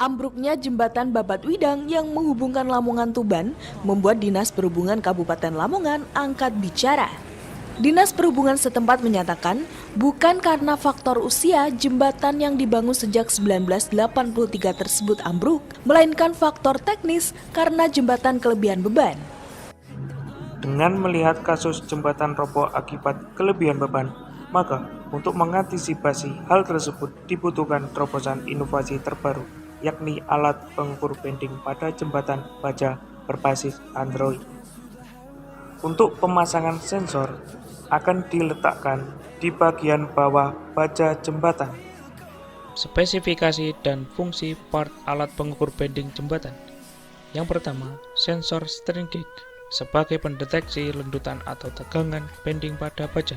Ambruknya jembatan Babat Widang yang menghubungkan Lamongan Tuban membuat Dinas Perhubungan Kabupaten Lamongan angkat bicara. Dinas Perhubungan setempat menyatakan bukan karena faktor usia jembatan yang dibangun sejak 1983 tersebut ambruk, melainkan faktor teknis karena jembatan kelebihan beban. Dengan melihat kasus jembatan roboh akibat kelebihan beban, maka untuk mengantisipasi hal tersebut dibutuhkan terobosan inovasi terbaru, yakni alat pengukur bending pada jembatan baja berbasis Android. Untuk pemasangan sensor akan diletakkan di bagian bawah baja jembatan. Spesifikasi dan fungsi part alat pengukur bending jembatan. Yang pertama, sensor steering gauge sebagai pendeteksi lendutan atau tegangan bending pada baja.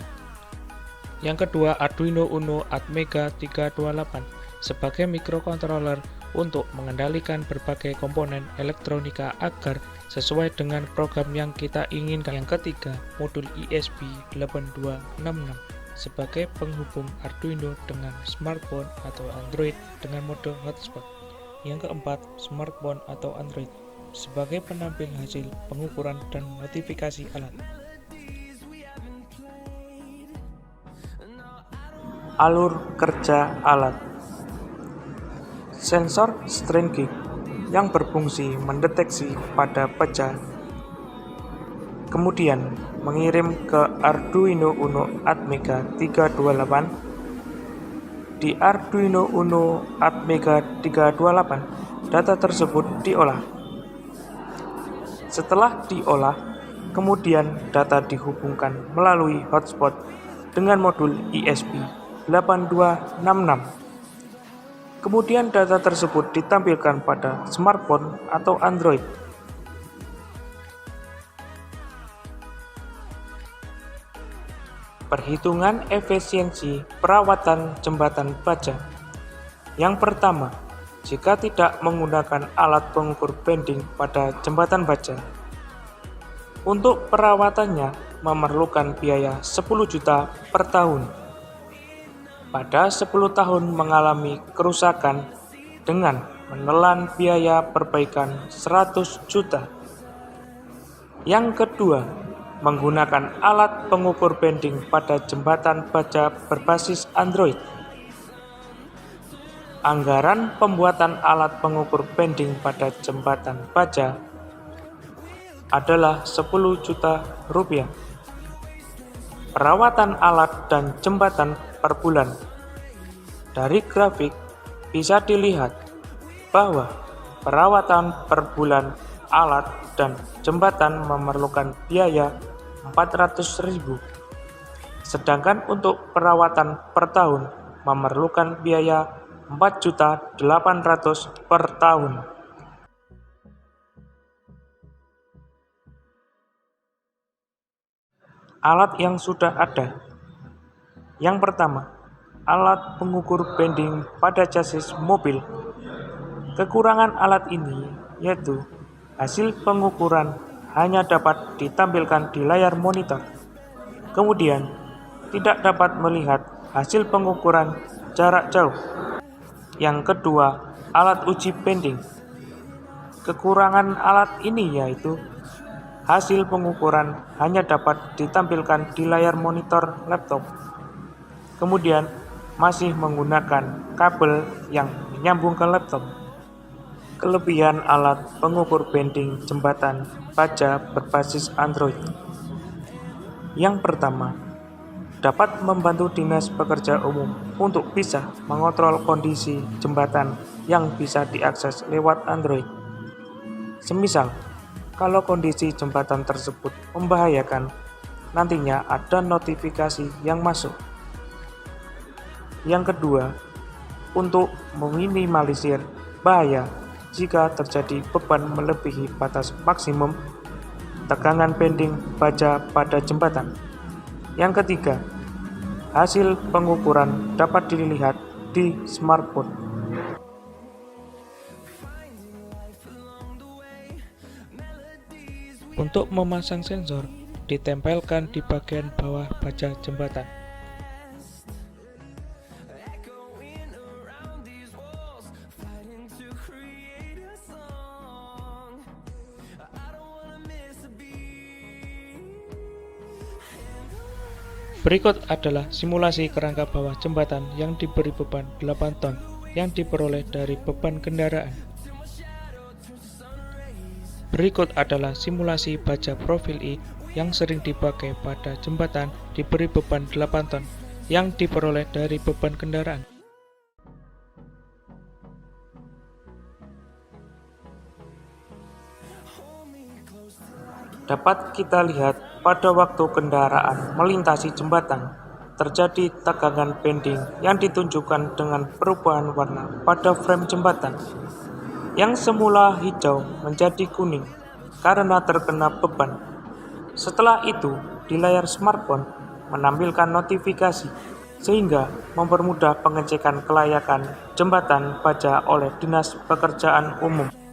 Yang kedua, Arduino Uno Atmega 328 sebagai microcontroller untuk mengendalikan berbagai komponen elektronika agar sesuai dengan program yang kita inginkan. Yang ketiga, modul ESP8266 sebagai penghubung Arduino dengan smartphone atau Android dengan mode hotspot. Yang keempat, smartphone atau Android sebagai penampil hasil pengukuran dan notifikasi alat. Alur kerja alat. Sensor strain gauge yang berfungsi mendeteksi pada baja, kemudian mengirim ke Arduino Uno Atmega 328. Di Arduino Uno Atmega 328, data tersebut diolah. Setelah diolah, kemudian data dihubungkan melalui hotspot dengan modul ESP8266. Kemudian data tersebut ditampilkan pada smartphone atau Android. Perhitungan efisiensi perawatan jembatan baja. Yang pertama, jika tidak menggunakan alat pengukur bending pada jembatan baja, untuk perawatannya memerlukan biaya 10 juta per tahun. Pada 10 tahun mengalami kerusakan dengan menelan biaya perbaikan 100 juta. Yang kedua, menggunakan alat pengukur bending pada jembatan baja berbasis Android. Anggaran pembuatan alat pengukur bending pada jembatan baja adalah 10 juta rupiah. Perawatan alat dan jembatan per bulan. Dari grafik bisa dilihat bahwa perawatan per bulan alat dan jembatan memerlukan biaya 400.000, sedangkan untuk perawatan per tahun memerlukan biaya 4.800.000 per tahun. Alat yang sudah ada. Yang pertama, alat pengukur bending pada chassis mobil. Kekurangan alat ini yaitu hasil pengukuran hanya dapat ditampilkan di layar monitor. Kemudian, tidak dapat melihat hasil pengukuran jarak jauh. Yang kedua, alat uji bending. Kekurangan alat ini yaitu hasil pengukuran hanya dapat ditampilkan di layar monitor laptop. Kemudian, masih menggunakan kabel yang menyambung ke laptop. Kelebihan alat pengukur bending jembatan baja berbasis Android. Yang pertama, dapat membantu Dinas Pekerja Umum untuk bisa mengontrol kondisi jembatan yang bisa diakses lewat Android. Semisal, kalau kondisi jembatan tersebut membahayakan, nantinya ada notifikasi yang masuk. Yang kedua, untuk meminimalisir bahaya jika terjadi beban melebihi batas maksimum tegangan bending baja pada jembatan. Yang ketiga, hasil pengukuran dapat dilihat di smartphone. Untuk memasang sensor, ditempelkan di bagian bawah baja jembatan. Berikut adalah simulasi kerangka bawah jembatan yang diberi beban 8 ton yang diperoleh dari beban kendaraan. Berikut adalah simulasi baja profil I yang sering dipakai pada jembatan diberi beban 8 ton yang diperoleh dari beban kendaraan. Dapat kita lihat pada waktu kendaraan melintasi jembatan, terjadi tegangan bending yang ditunjukkan dengan perubahan warna pada frame jembatan, yang semula hijau menjadi kuning karena terkena beban. Setelah itu, di layar smartphone menampilkan notifikasi, sehingga mempermudah pengecekan kelayakan jembatan baja oleh Dinas Pekerjaan Umum.